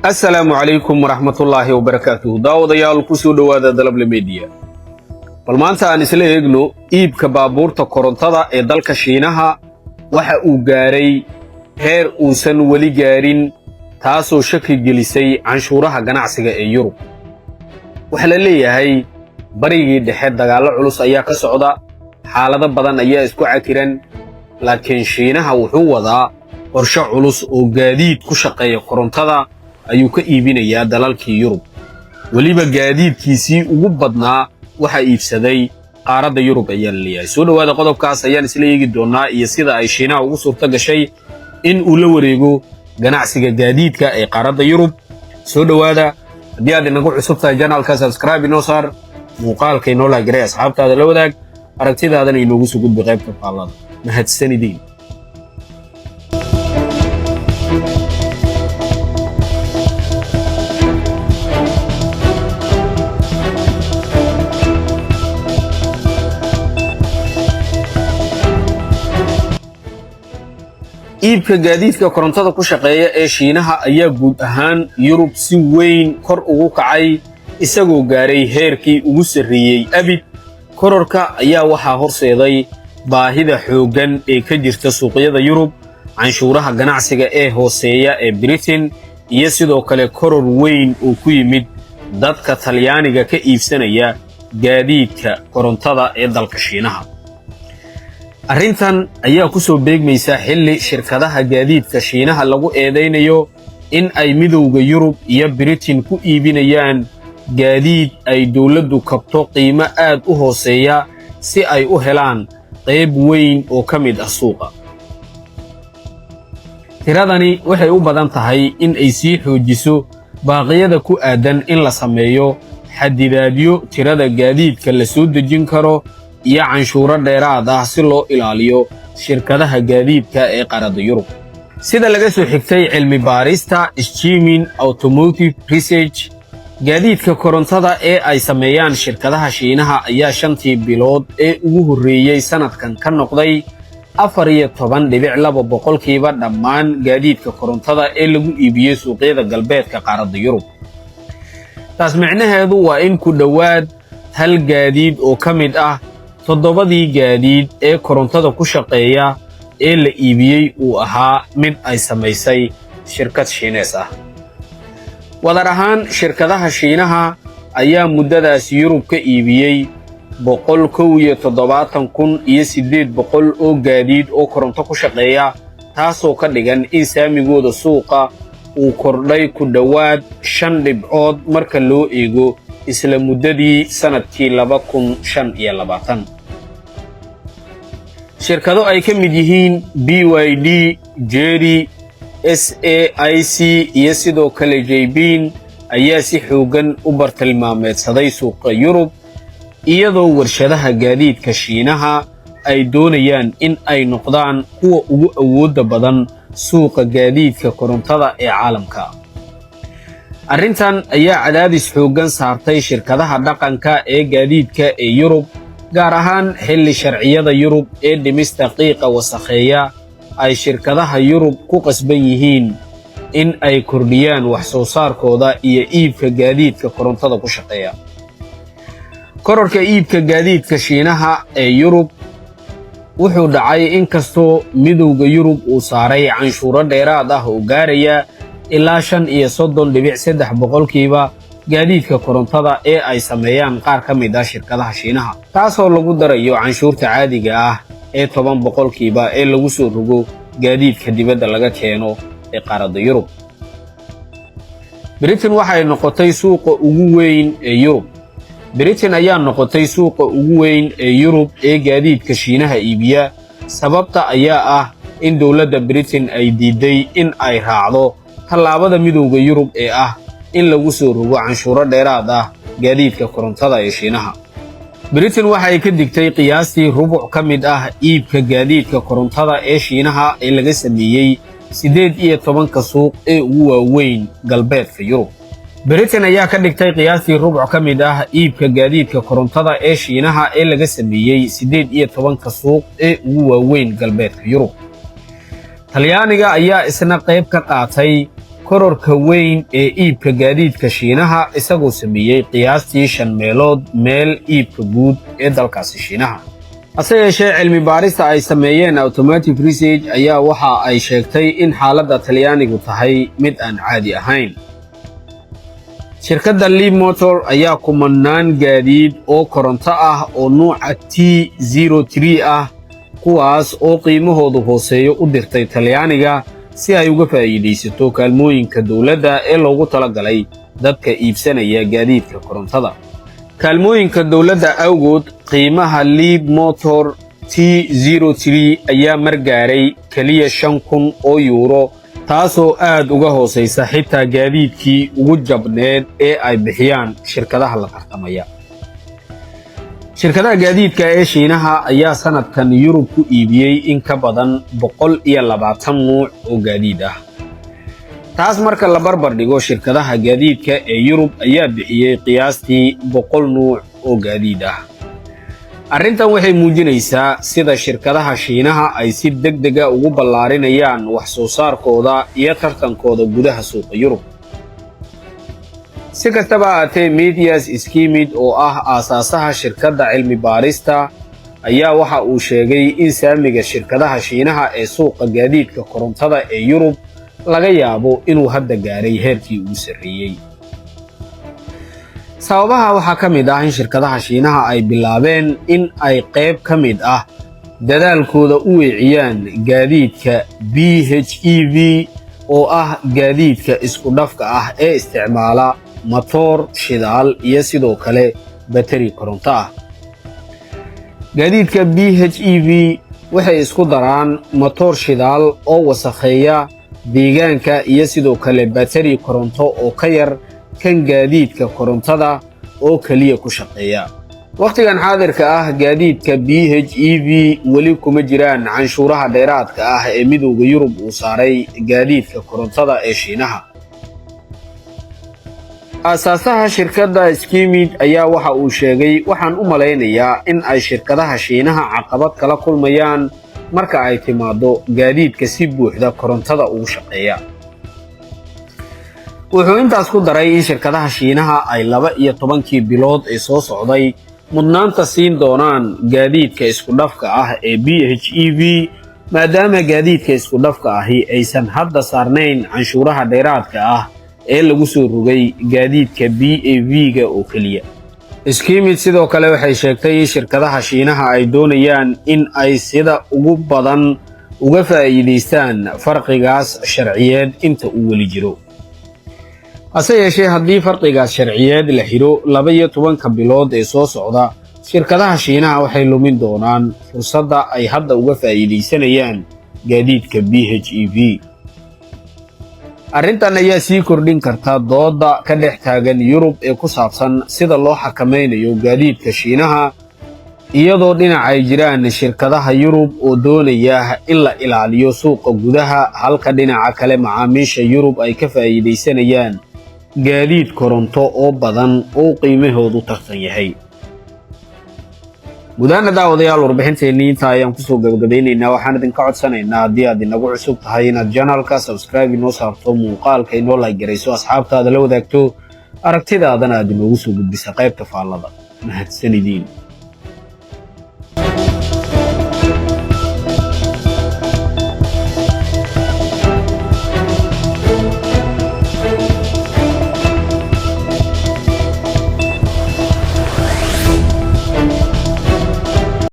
السلام عليكم ورحمة الله وبركاته داوديال كسو دوادا دلب لميديا balmaanta aan isla eegno iibka baabuurta korontada ee dalka Shiinaha waxa uu gaaray heer uusan wali gaarin taasoo shaki gelisay canshuuraha ganacsiga ee Yurub waxa la leeyahay barigii dhexe dagaalo culus ayaa ka socda xaalado badan ayaa isku cakiran laakiin Shiinaha wuxuu wadaa qorshe culus oo gaadiid ku shaqeeya korontada ayuu ka iibinayaa dalalkii Yurub waliba gaadiidkiisii ugu badnaa waxa iibsaday qaaradda Yurub ayaa leeyahay soo dhawaada qodobkaas ayaan isla eegi doonaa iyo sida ay Shiinaha ugu suurta gashay in uu la wareego ganacsiga gaadiidka ee qaaradda Yurub soo dhawaada haddii aad inagu cusub tahay channelka subscribe inoo saar muuqaalka inoo la garay asxaabtaada la wadaag aragtidaadana inoogu soo gudbi qaybta faallada mahadsanidin iibka gaadiidka korontada ku shaqeeya ee Shiinaha ayaa guud ahaan Yurub si weyn kor ugu kacay isagoo gaaray heerkii ugu sarreeyay abid kororka ayaa waxa horseeday baahida xoogan ee ka jirta suuqyada Yurub canshuuraha ganacsiga ee hooseeya ee Britain iyo sidoo kale koror weyn oo ku yimid dadka Talyaaniga ka iibsanaya gaadiidka korontada ee dalka Shiinaha arrintan ayaa ku soo beegmaysa xilli shirkadaha gaadiidka Shiinaha lagu eedeynayo in ay midowga Yurub iyo Britain ku iibinayaan gaadiid ay dawladdu kabto qiimo aad u hooseeya si ay u helaan qayb weyn oo ka mid ah suuqa tiradani waxay u badan tahay in ay sii xoojiso baaqyada ku aadan in la sameeyo xadidaadyo tirada gaadiidka la soo dejin karo iyo canshuuro dheeraad ah si loo ilaaliyo shirkadaha gaadiidka ee qaaradda Yurub sida laga soo xigtay cilmi baarista Schemin Automotive Research gaadiidka korontada ee ay sameeyaan shirkadaha Shiinaha ayaa 5 bilood ee ugu horeeyay sanadkan ka noqday 14.2% dhammaan gaadiidka korontada ee lagu iibiyay suuqyada galbeedka qaaradda Yurub taas macnaheedu waa in ku dhawaad hal gaadiid oo ka mid ah toddobadii gaadiid ee korontada ku shaqeeya ee la iibiyay uu ahaa mid ay samaysay shirkad Shiinees ah wadar ahaan shirkadaha Shiinaha ayaa muddadaas Yurub ka iibiyay 171,800 oo gaadiid oo koronto ku shaqeeya taasoo ka dhigan in saamigooda suuqa uu kordhay ku dhawaad 5 dhibcood marka loo eego isla muddadii sanadkii 2025 shirkado ay ka mid yihiin BYD, Jerry, SAIC iyo sidoo kale Jaybin ayaa si xoogan u bartilmaameedsaday suuqa Yurub iyadoo warshadaha gaadiidka Shiinaha ay doonayaan in ay noqdaan kuwa ugu awoodda badan suuqa gaadiidka korontada ee caalamka arrintan ayaa cadaadis xoogan saartay shirkadaha dhaqanka ee gaadiidka ee Yurub gaar ahaan xilli sharciyada Yurub ee dhimista qiiqa wasakheeya ay shirkadaha Yurub ku qasban yihiin in ay kordhiyaan wax soo saarkooda iyo iibka gaadiidka korontada ku shaqeeya kororka iibka gaadiidka Shiinaha ee Yurub wuxuu dhacay inkastoo midowga Yurub uu saaray canshuuro dheeraad ah oo gaaraya ilaa 35.3% gaadiidka korontada ee ay sameeyaan qaar ka mid ah shirkadaha Shiinaha taasoo lagu darayo canshuurta caadiga ah ee 10% ee lagu soo rogo gaadiidka dibadda laga keeno ee qaaradda Yurub Britain waxay noqotay suuqa ugu weyn ee Yurub Britain ayaa noqotay suuqa ugu weyn ee Yurub ee gaadiidka Shiinaha iibiya sababta ayaa ah in dawladda Britain ay diiday in ay raacdo tallaabada midowga Yurub ee ah in lagu soo rogo canshuuro dheeraad ah gaadiidka korontada ee Shiinaha Britain waxay ka digtay qiyaastii rubuc ka mid ah iibka gaadiidka korontada ee Shiinaha ee laga sameeyay 18 suuq ee ugu waaweyn galbeedka Yurub Britain ayaa ka dhigtay qiyaastii rubuc ka mid ah iibka gaadiidka korontada ee Shiinaha ee laga sameeyay 18 suuq ee ugu waaweyn galbeedka Yurub Talyaaniga ayaa isna qayb ka qaatay kororka weyn ee iibka gaadiidka Shiinaha isagoo sameeyay qiyaastii 5 meelood meel iibka guud ee dalkaasi Shiinaha. hase yeeshee cilmi baarista ay sameeyeen Automotive Research ayaa waxa ay sheegtay in xaaladda Talyaanigu tahay mid aan caadi ahayn. shirkadda Leapmotor ayaa kumanaan gaadiid oo koronto ah oo nuuca T03 ah kuwaas oo qiimahoodu hooseeyo u dirtay Talyaaniga si ay uga faa'iideysato kaalmooyinka dawladda ee loogu talagalay dadka iibsanaya gaadiidka korontada. kaalmooyinka dawladda awgood qiimaha Leapmotor T03 ayaa margaaray kaliya 5,000 oo euro taasoo aad uga hooseysa xitaa gaadiidkii ugu jabneed ee ay bixiyaan shirkadaha la tartamaya. shirkadaha gaadiidka ee Shiinaha ayaa sanadkan Yurub ku iibiyay in ka badan 120 nuuc oo gaadiid ah. taas marka la barbar dhigo shirkadaha gaadiidka ee Yurub ayaa bixiyay qiyaastii 100 nuuc oo gaadiid ah. arrintan waxay muujinaysaa sida shirkadaha Shiinaha ay si degdeg ah ugu ballaarinayaan wax soo saarkooda iyo tartankooda gudaha suuqa Yurub. si kastaba ahaatee Matthias Schmid oo ah aasaasaha shirkadda cilmi baarista ayaa waxa uu sheegay in saamiga shirkadaha Shiinaha ee suuqa gaadiidka korontada ee Yurub laga yaabo inuu hadda gaaray heerkii ugu sarreeyay. sababaha waxaa ka mid ah in shirkadaha Shiinaha ay bilaabeen in ay qayb ka mid ah dadaalkooda u weeciyaan gaadiidka PHEV oo ah gaadiidka isku dhafka ah ee isticmaala matoor shidaal iyo sidoo kale batari koronto ah. gaadiidka PHEV waxay isku daraan matoor shidaal oo wasakheeya deegaanka iyo sidoo kale batari koronto oo ka yar kan gaadiidka korontada oo kaliya ku shaqeeya. waqtigan xaadirka ah gaadiidka PHEV weli kuma jiraan canshuuraha dheeraadka ah ee midowga Yurub uu saaray gaadiidka korontada ee Shiinaha. aasaasaha shirkadda Schmid ayaa waxa uu sheegay waxaan u malaynayaa in ay shirkadaha Shiinaha caqabad kala kulmayaan marka ay timaado gaadiidka si buuxda korontada ugu shaqeeya. wuxuu intaas ku daray in shirkadaha Shiinaha ay 12 bilood ee soo socday mudnaanta siin doonaan gaadiidka isku dhafka ah ee PHEV maadaama gaadiidka isku dhafka ahi aysan hadda saarnayn canshuuraha dheeraadka ah ee lagu soo rogay gaadiidka BEV-ga oo kaliya. Schmid sidoo kale waxay sheegtay in shirkadaha Shiinaha ay doonayaan in ay sida ugu badan uga faa'iideystaan farqigaas sharciyeed inta uu weli jiro. hase yeeshee haddii farqigaas sharciyeed la xiro 12 bilood ee soo socda shirkadaha Shiinaha waxay lumin doonaan fursadda ay hadda uga faa'iideysanayaan gaadiidka PHEV. arrintan ayaa sii kordhin karta dooda ka dhex taagan Yurub ee ku saabsan sida loo xakameynayo gaadiidka Shiinaha iyadoo dhinaca ay jiraan shirkadaha Yurub oo doonaya in la ilaaliyo suuqa gudaha halka dhinaca kale macaamiisha Yurub ay ka faa'iideysanayaan gaadiid koronto oo badan oo qiimahoodu tartan yahay. gudaha daawadayaal warbixinteennii inta ayaan kusoo gabagabeynaynaa waxaan idinka codsanaynaa haddii aad inagu cusub tahay inaad channelka subscribe inoo saarto muuqaalka inoo like garayso asxaabtaada la wadaagto aragtidaadana aad inoogu soo gudbisa qaybta faallada. mahadsanidin.